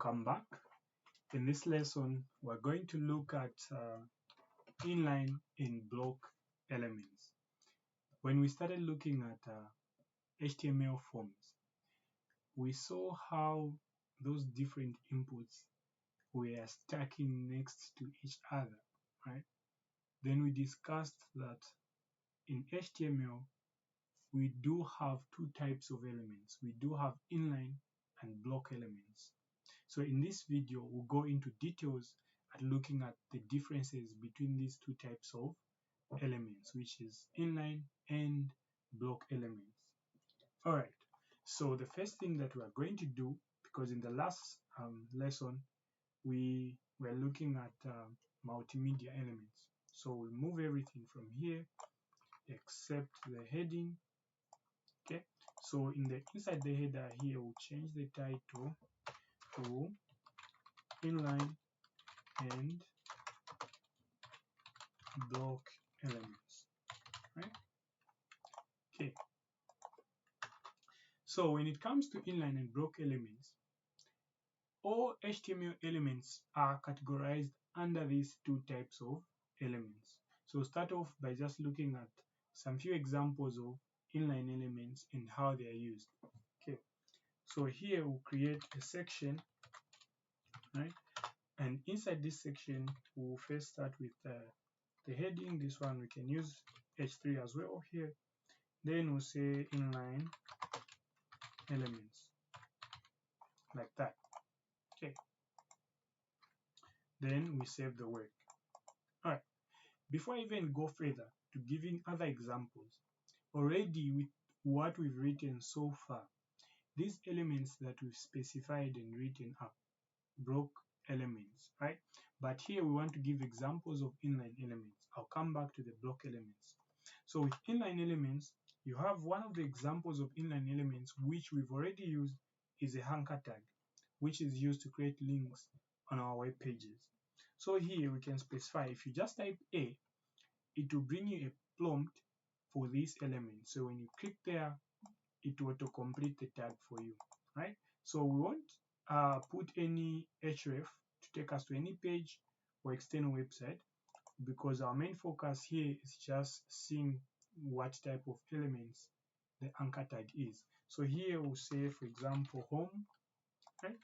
Welcome back. In this lesson, we're going to look at inline in block elements. When we started looking at HTML forms, we saw how those different inputs were stacking next to each other, right? Then we discussed that in HTML, we do have two types of elements. We do have inline and block elements. So in this video, we'll go into details at looking at the differences between these two types of elements, which is inline and block elements. All right, so the first thing that we're going to do, because in the last lesson, we were looking at multimedia elements. So we'll move everything from here except the heading. Okay, so inside the header here, we'll change the title to inline and block elements, right? Okay, so when it comes to inline and block elements, all HTML elements are categorized under these two types of elements. So start off by just looking at some few examples of inline elements and how they are used. Okay, so here we'll create a section, right? And inside this section, we'll first start with the heading. This one we can use H3 as well here. Then we'll say inline elements, like that. Okay. Then we save the work. Alright. Before I even go further to giving other examples, already with what we've written so far, these elements that we've specified and written are block elements, right? But here we want to give examples of inline elements. I'll come back to the block elements. So with inline elements, you have one of the examples of inline elements which we've already used is a anchor tag, which is used to create links on our web pages. So here we can specify, if you just type A, it will bring you a prompt for this element. So when you click there, it will auto-complete the tag for you, right? So we won't put any href to take us to any page or external website, because our main focus here is just seeing what type of elements the anchor tag is. So here we'll say, for example, home, right?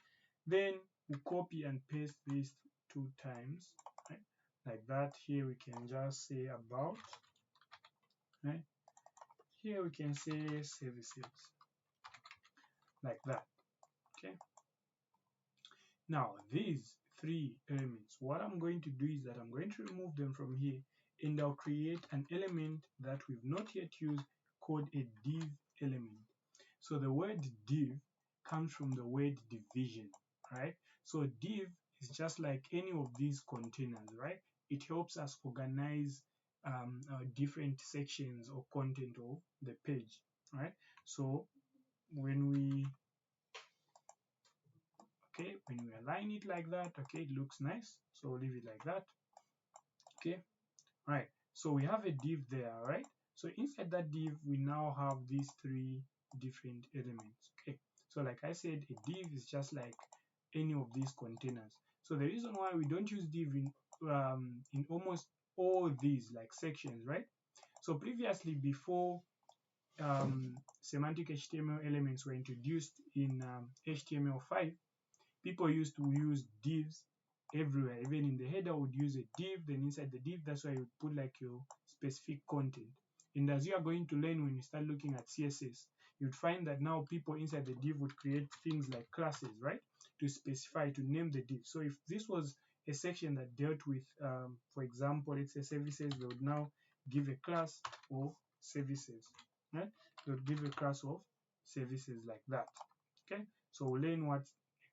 Then we copy and paste this 2 times, right? Like that. Here we can just say about, right? Here we can say services, like that. Okay. Now these 3 elements, what I'm going to do is that I'm going to remove them from here, and I'll create an element that we've not yet used called a div element. So the word div comes from the word division, right? So div is just like any of these containers, right? It helps us organize different sections or content of the page, right? So when we align it like that, okay, it looks nice, so we'll leave it like that. Okay, right, so we have a div there, right? So inside that div we now have these 3 different elements. Okay, so like I said, a div is just like any of these containers. So the reason why we don't use div in almost all these like sections, right? So previously, before semantic HTML elements were introduced in HTML5, people used to use divs everywhere. Even in the header would use a div, then inside the div, that's why you would put like your specific content. And as you are going to learn when you start looking at CSS, you'd find that now people inside the div would create things like classes, right? To specify, to name the div. So if this was a section that dealt with, for example, let's say services, they would now give a class of services, right? They would give a class of services like that. Okay, so we'll learn what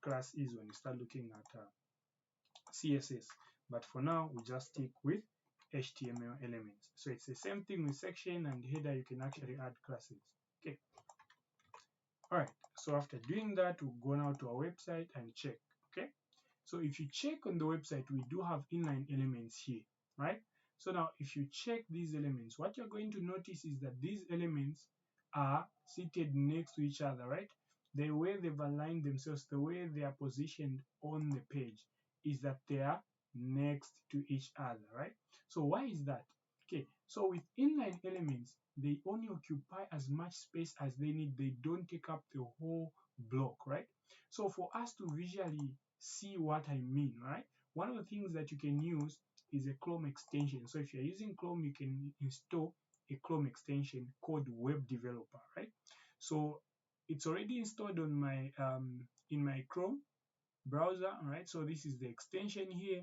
class is when you start looking at CSS, but for now we just stick with HTML elements. So it's the same thing with section and header, you can actually add classes. Okay, all right, so after doing that, we'll go now to our website and check. Okay, so if you check on the website, we do have inline elements here, right? So now if you check these elements, what you're going to notice is that these elements are seated next to each other, right? the way they've aligned themselves, the way they are positioned on the page is that they are next to each other, right? So why is that? Okay, so with inline elements, they only occupy as much space as they need. They don't take up the whole block, right? So for us to visually see what I mean, right? One of the things that you can use is a Chrome extension. So if you're using Chrome, you can install a Chrome extension called Web Developer, right? So it's already installed on my in my Chrome browser. All right, so this is the extension here.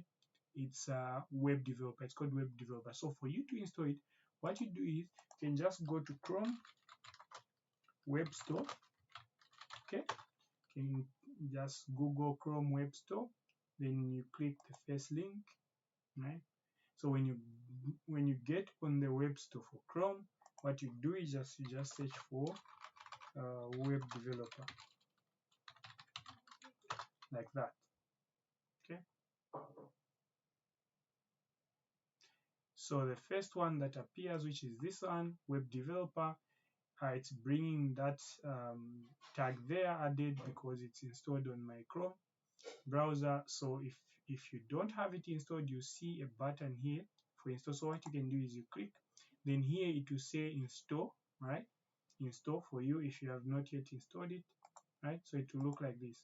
It's Web Developer. It's called Web Developer. So for you to install it, what you do is you can just go to Chrome Web Store. Okay, you can just Google Chrome Web Store. Then you click the first link, right? So when you get on the Web Store for Chrome, what you do is you just search for Web Developer like that. Okay. So the first one that appears, which is this one, Web Developer, it's bringing that tag there added because it's installed on my Chrome browser. So if you don't have it installed, you see a button here for install. So what you can do is you click, then here it will say install, right? Install for you if you have not yet installed it, right? So it will look like this.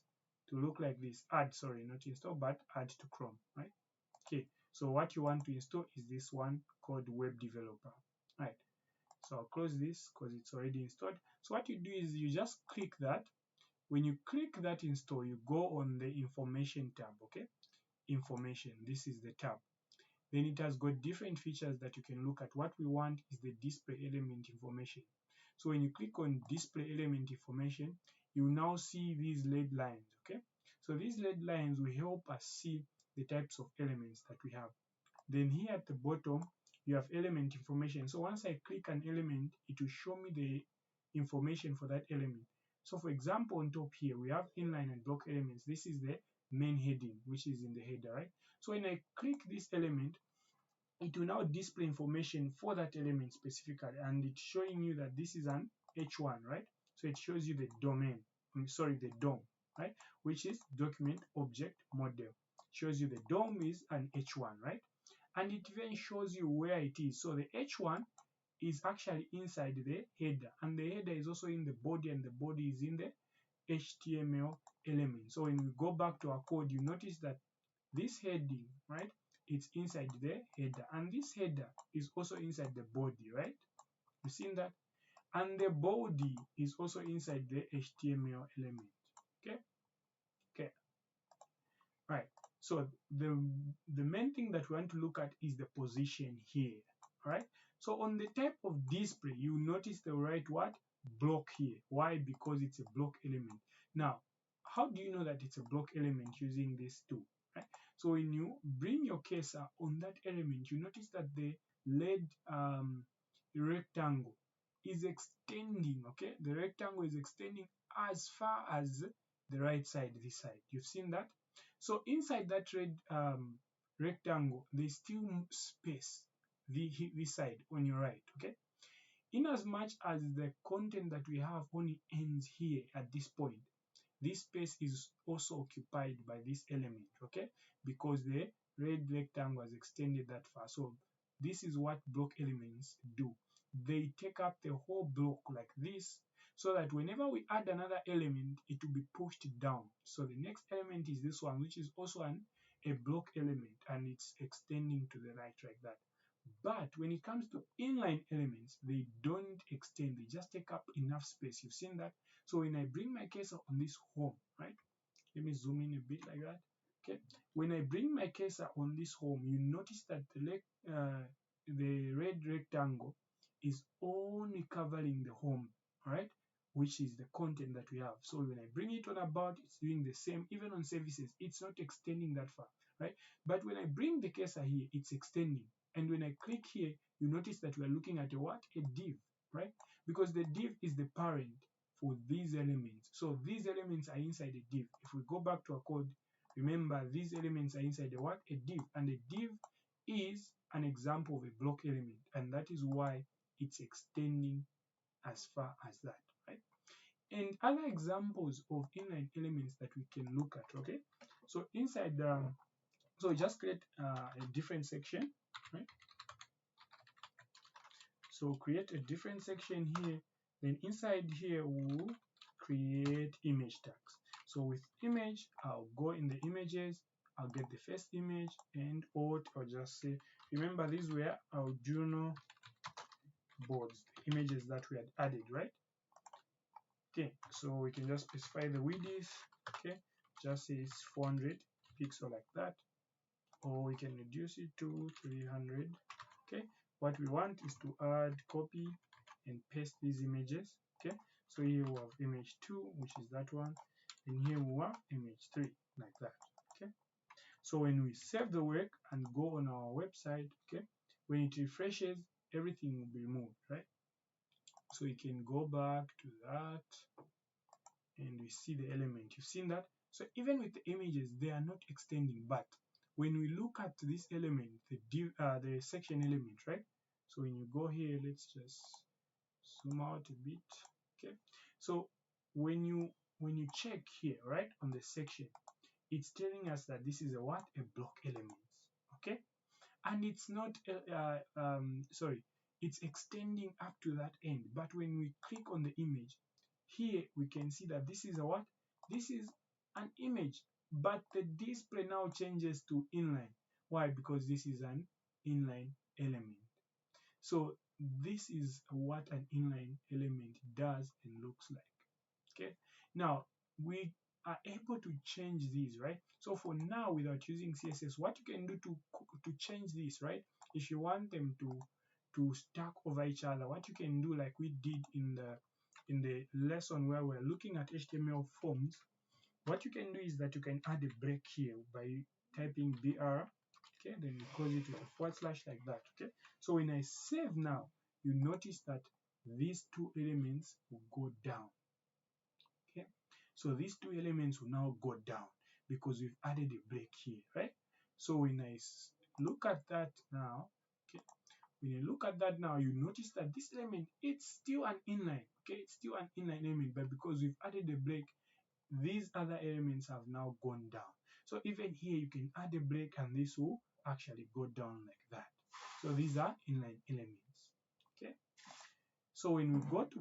To look like this. Add, sorry, not install, but add to Chrome, right? Okay, so what you want to install is this one called Web Developer, right? So I'll close this because it's already installed. So what you do is you just click that. When you click that install, you go on the information tab, okay? Information, this is the tab. Then it has got different features that you can look at. What we want is the display element information. So when you click on display element information, you now see these LED lines, okay? So these LED lines will help us see the types of elements that we have. Then here at the bottom, you have element information. So once I click an element, it will show me the information for that element. So for example, on top here, we have inline and block elements. This is the main heading, which is in the header, right? So when I click this element, it will now display information for that element specifically, and it's showing you that this is an H1, right? So it shows you the domain, sorry, the DOM, right? Which is document object model. Shows you the DOM is an H1, right? And it even shows you where it is. So the H1 is actually inside the header, and the header is also in the body, and the body is in the HTML element. So when we go back to our code, you notice that this heading, right, it's inside the header, and this header is also inside the body, right? You've seen that? And the body is also inside the HTML element. Okay? Okay. Right. So the main thing that we want to look at is the position here. Right? So on the type of display, you notice the right what? Block here. Why? Because it's a block element. Now, how do you know that it's a block element using this tool? Right? So when you bring your cursor on that element, you notice that the LED rectangle is extending. Okay, the rectangle is extending as far as the right side, this side. You've seen that? So inside that red rectangle, there's still space, this side on your right, okay? In as much as the content that we have only ends here at this point, this space is also occupied by this element, okay? Because the red rectangle has extended that far. So this is what block elements do. They take up the whole block like this, so that whenever we add another element, it will be pushed down. So the next element is this one, which is also a block element, and it's extending to the right like that. But when it comes to inline elements, they don't extend, they just take up enough space. You've seen that? So when I bring my cursor on this home, right? Let me zoom in a bit like that. Okay. When I bring my cursor on this home, you notice that the red rectangle is only covering the home, right? Which is the content that we have. So when I bring it on about, it's doing the same. Even on services, it's not extending that far, right? But when I bring the cursor here, it's extending. And when I click here, you notice that we are looking at a what? A div, right? Because the div is the parent for these elements. So these elements are inside a div. If we go back to our code, remember these elements are inside a what? A div. And a div is an example of a block element. And that is why it's extending as far as that, right? and other examples of inline elements that we can look at. Okay, so inside so just create a different section, right? So create a different section here, then inside here we'll create image tags. So with image, I'll go in the images, I'll get the first image, and or just say, remember these were our Juno boards, the images that we had added, right? Okay, so we can just specify the width, okay, just say it's 400 pixel like that, or we can reduce it to 300. Okay, what we want is to add, copy, and paste these images. Okay, so here we have image 2, which is that one, and here we have image 3, like that. Okay, so when we save the work and go on our website, okay, when it refreshes, everything will be removed, right? So you can go back to that, and we see the element. You've seen that? So even with the images, they are not extending, but when we look at this element, the section element, right? So when you go here, let's just zoom out a bit. Okay, so when you check here, right, on the section, it's telling us that this is a what? A block element. Okay, and it's not sorry, it's extending up to that end, but when we click on the image here, we can see that this is a what? This is an image, but the display now changes to inline. Why? Because this is an inline element. So this is what an inline element does and looks like. Okay, now we are able to change these, right? So for now, without using CSS, what you can do to change this, right? If you want them to stack over each other, what you can do, like we did in the lesson where we're looking at HTML forms, what you can do is that you can add a break here by typing BR, okay, then you close it with a forward slash like that. Okay, so when I save now, you notice that these two elements will go down. Okay, so these two elements will now go down because we've added a break here, right? So when I look at that now, okay, when you look at that now, you notice that this element, it's still an inline, okay, it's still an inline element, but because we've added a break, these other elements have now gone down. So even here, you can add a break and this will actually go down like that. So these are inline elements, okay? So when we go to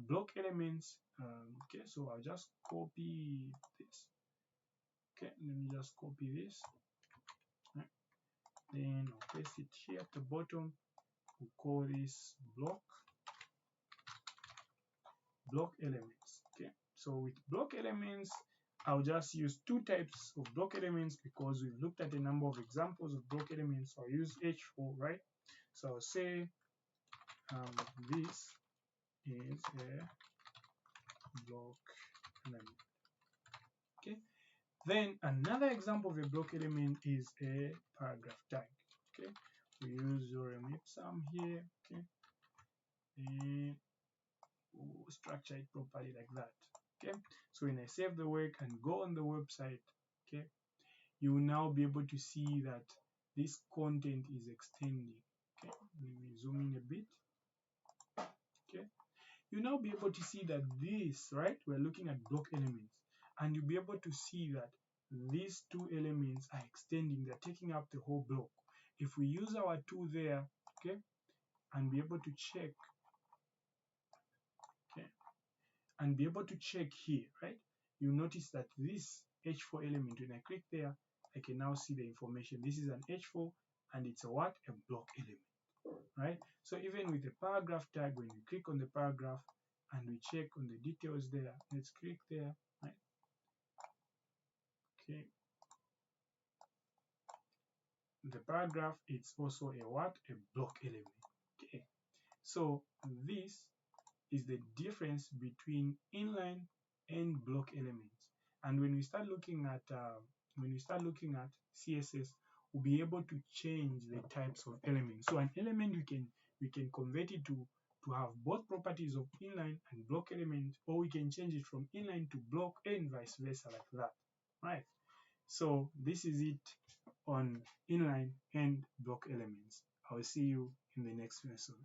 block elements, okay, so I'll just copy this. Okay, let me just copy this. Right. Then I'll paste it here at the bottom. We'll call this block elements. Okay, so with block elements, I'll just use two types of block elements because we've looked at a number of examples of block elements. So I'll use H4, right? So I'll say this is a block element. Okay, then another example of a block element is a paragraph tag. Okay, we use Lorem Ipsum here. Okay, and we'll structure it properly like that. Okay, so when I save the work and go on the website, okay, you will now be able to see that this content is extending. Okay, let me zoom in a bit. Okay, you'll now be able to see that this, right, we're looking at block elements, and you'll be able to see that these two elements are extending, they're taking up the whole block. If we use our tool there, okay, and be able to check, okay, and be able to check here, right, you notice that this H4 element, when I click there, I can now see the information. This is an H4 and it's a what? A block element, right? So even with the paragraph tag, when we click on the paragraph and we check on the details there, let's click there, right? Okay. The paragraph, it's also a what? A block element. Okay. So this is the difference between inline and block elements. And when we start looking at CSS, we'll be able to change the types of elements. So an element we can convert it to have both properties of inline and block element, or we can change it from inline to block and vice versa like that, right? So this is it on inline and block elements. I will see you in the next lesson.